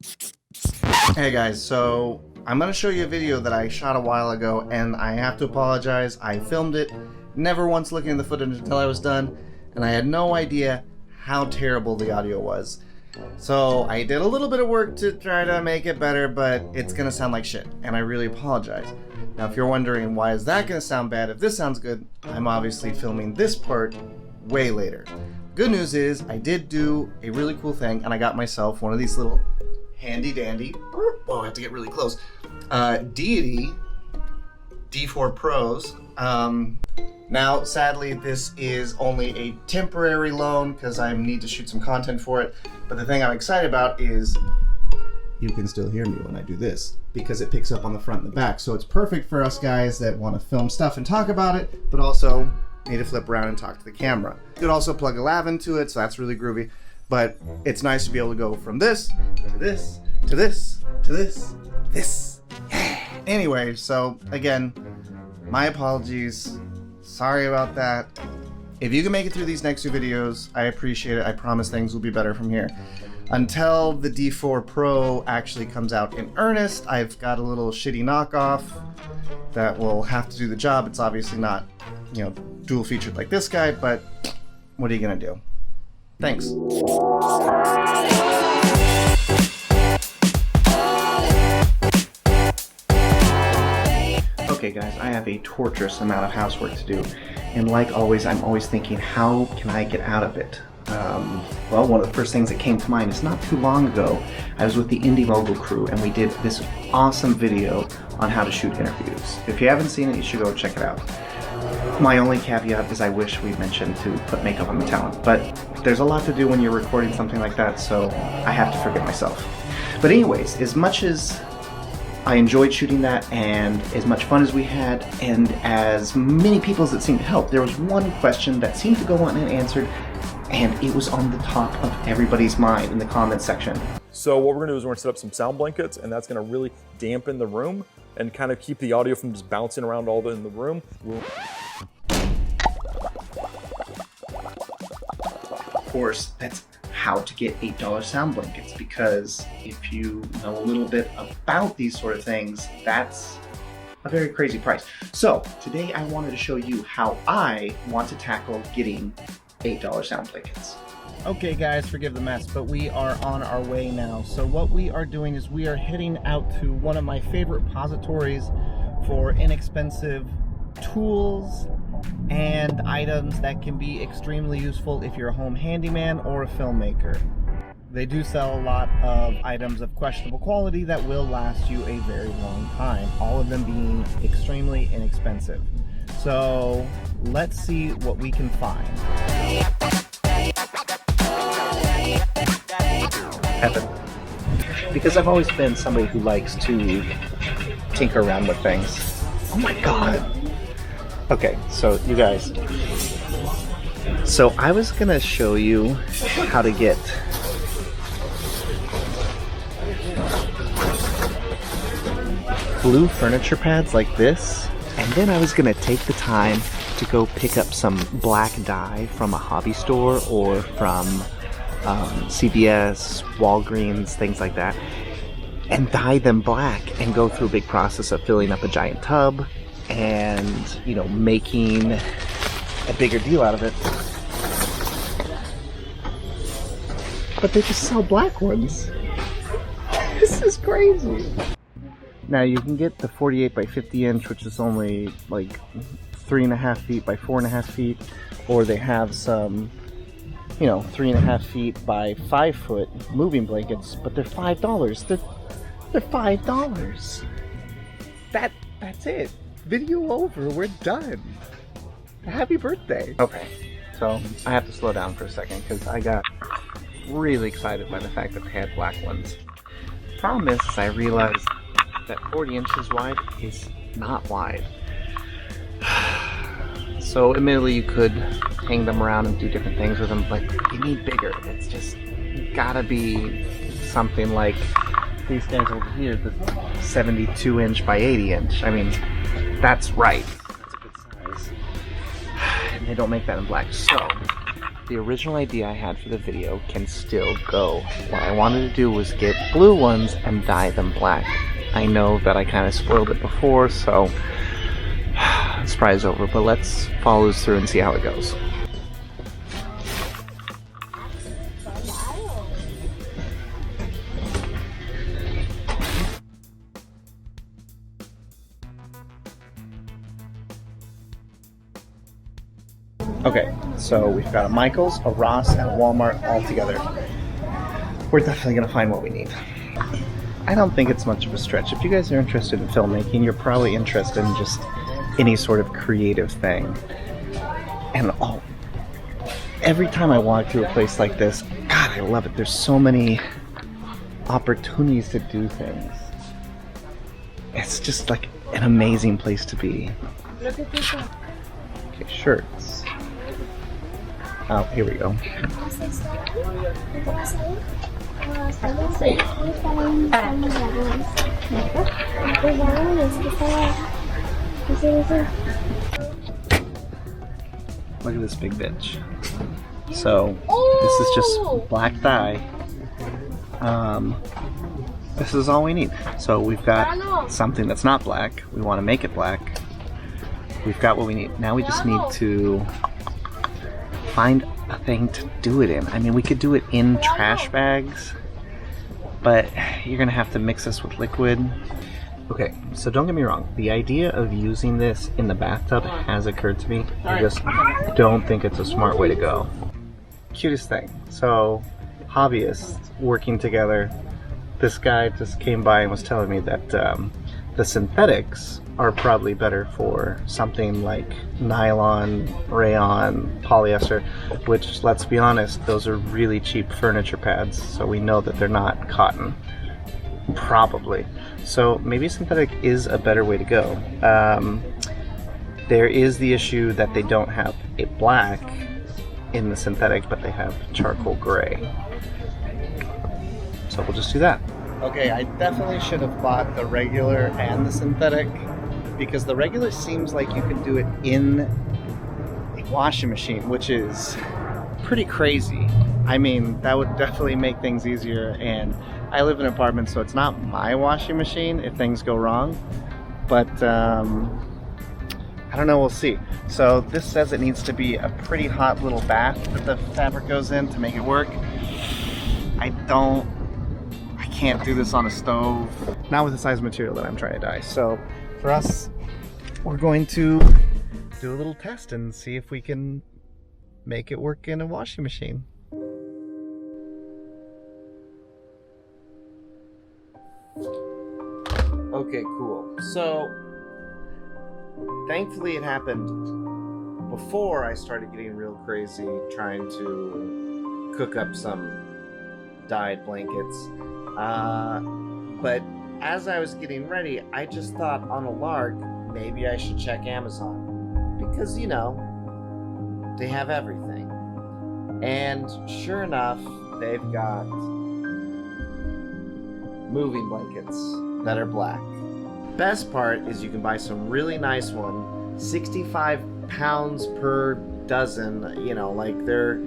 Hey guys, so I'm going to show you a video that I shot a while ago, and I have to apologize. I filmed it, never once looking at the footage until I was done, and I had no idea how terrible the audio was. So I did a little bit of work to try to make it better, but it's going to sound like shit, and I really apologize. Now if you're wondering why is that going to sound bad if this sounds good, I'm obviously filming this part way later. Good news is I did do a really cool thing, and I got myself one of these little handy dandy, oh I have to get really close, Deity D4 Pros. Now sadly this is only a temporary loan because I need to shoot some content for it, but the thing I'm excited about is you can still hear me when I do this because it picks up on the front and the back, so it's perfect for us guys that want to film stuff and talk about it, but also need to flip around and talk to the camera. You could also plug a lav into it, so that's really groovy. But it's nice to be able to go from this to this to this to this. Yeah. Anyway, so again, my apologies. Sorry about that. If you can make it through these next two videos, I appreciate it. I promise things will be better from here. Until the D4 Pro actually comes out in earnest, I've got a little shitty knockoff that will have to do the job. It's obviously not, dual featured like this guy, but what are you gonna do? Thanks. Okay guys, I have a torturous amount of housework to do, and like always, I'm always thinking, how can I get out of it? Well, one of the first things that came to mind is not too long ago, I was with the Indy Mogul crew and we did this awesome video on how to shoot interviews. If you haven't seen it, you should go check it out. My only caveat is I wish we mentioned to put makeup on the talent, but there's a lot to do when you're recording something like that, so I have to forgive myself. But anyways, as much as I enjoyed shooting that and as much fun as we had and as many people as it seemed to help, there was one question that seemed to go unanswered, and it was on the top of everybody's mind in the comments section. So what we're gonna do is we're gonna set up some sound blankets, and that's gonna really dampen the room and kind of keep the audio from just bouncing around all in the room. Of course, that's how to get $8 sound blankets, because if you know a little bit about these sort of things, that's a very crazy price. So today I wanted to show you how I want to tackle getting $8 sound blankets. Okay guys, forgive the mess, but we are on our way now. So what we are doing is we are heading out to one of my favorite repositories for inexpensive tools and items that can be extremely useful if you're a home handyman or a filmmaker. They do sell a lot of items of questionable quality that will last you a very long time, all of them being extremely inexpensive. So let's see what we can find. Heaven. Because I've always been somebody who likes to tinker around with things. Oh my god. Okay, so you guys. So I was gonna show you how to get blue furniture pads like this, and then I was gonna take the time to go pick up some black dye from a hobby store or from CVS, Walgreens, things like that, and dye them black and go through a big process of filling up a giant tub and, making a bigger deal out of it. But they just sell black ones. This is crazy. Now you can get the 48 by 50 inch, which is only like 3.5 feet by 4.5 feet, or they have some 3.5 feet by 5 foot moving blankets, but they're $5. They're $5. That's it. Video over. We're done. Happy birthday. Okay, so I have to slow down for a second because I got really excited by the fact that they had black ones. Problem is, I realized that 40 inches wide is not wide. So admittedly you could hang them around and do different things with them, but you need bigger. It's just gotta be something like these guys over here, the 72 inch by 80 inch. I mean, that's right. That's a good size. And they don't make that in black. So the original idea I had for the video can still go. What I wanted to do was get blue ones and dye them black. I know that I kind of spoiled it before, so surprise over, but let's follow this through and see how it goes. Okay, so we've got a Michael's, a Ross, and a Walmart all together. We're definitely gonna find what we need. I don't think it's much of a stretch. If you guys are interested in filmmaking, you're probably interested in just any sort of creative thing. And every time I walk through a place like this, God, I love it. There's so many opportunities to do things. It's just like an amazing place to be. Okay, shirts. Oh, here we go. Look at this big bitch. So, this is just black dye. This is all we need. So we've got something that's not black. We want to make it black. We've got what we need. Now we just need to find a thing to do it in. I mean, we could do it in trash bags, but you're gonna have to mix this with liquid. Okay, so don't get me wrong. The idea of using this in the bathtub has occurred to me. I just don't think it's a smart way to go. Cutest thing. So, hobbyists working together. This guy just came by and was telling me that the synthetics are probably better for something like nylon, rayon, polyester, which, let's be honest, those are really cheap furniture pads, so we know that they're not cotton. Probably. So maybe synthetic is a better way to go. There is the issue that they don't have a black in the synthetic, but they have charcoal gray. So we'll just do that. Okay, I definitely should have bought the regular and the synthetic, because the regular seems like you can do it in a washing machine, which is pretty crazy. I mean, that would definitely make things easier, and I live in an apartment, so it's not my washing machine if things go wrong, but I don't know, we'll see. So this says it needs to be a pretty hot little bath that the fabric goes in to make it work. I can't do this on a stove, not with the size of material that I'm trying to dye. So for us, we're going to do a little test and see if we can make it work in a washing machine. Okay, cool. So thankfully it happened before I started getting real crazy trying to cook up some dyed blankets. But as I was getting ready, I just thought on a lark, maybe I should check Amazon, because, you know, they have everything. And sure enough, they've got moving blankets that are black. Best part is you can buy some really nice one, 65 pounds per dozen, you know, like they're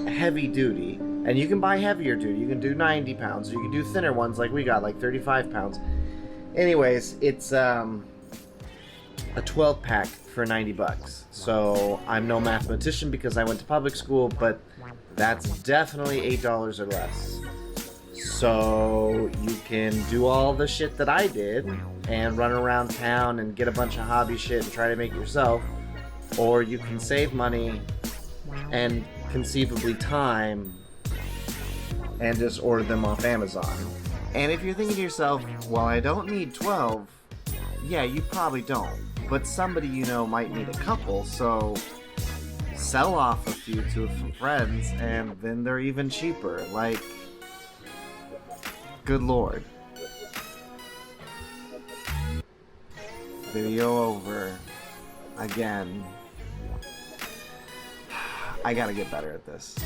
heavy duty. And you can buy heavier duty. You can do 90 pounds. Or you can do thinner ones like we got, like 35 pounds. Anyways, it's a 12 pack for 90 bucks. So I'm no mathematician because I went to public school, but that's definitely $8 or less. So you can do all the shit that I did and run around town and get a bunch of hobby shit and try to make it yourself. Or you can save money and conceivably time and just order them off Amazon. And if you're thinking to yourself, well, I don't need 12, yeah, you probably don't. But somebody you know might need a couple, so sell off a few to a few friends, and then they're even cheaper. Like, good lord. Video over. Again. I gotta get better at this.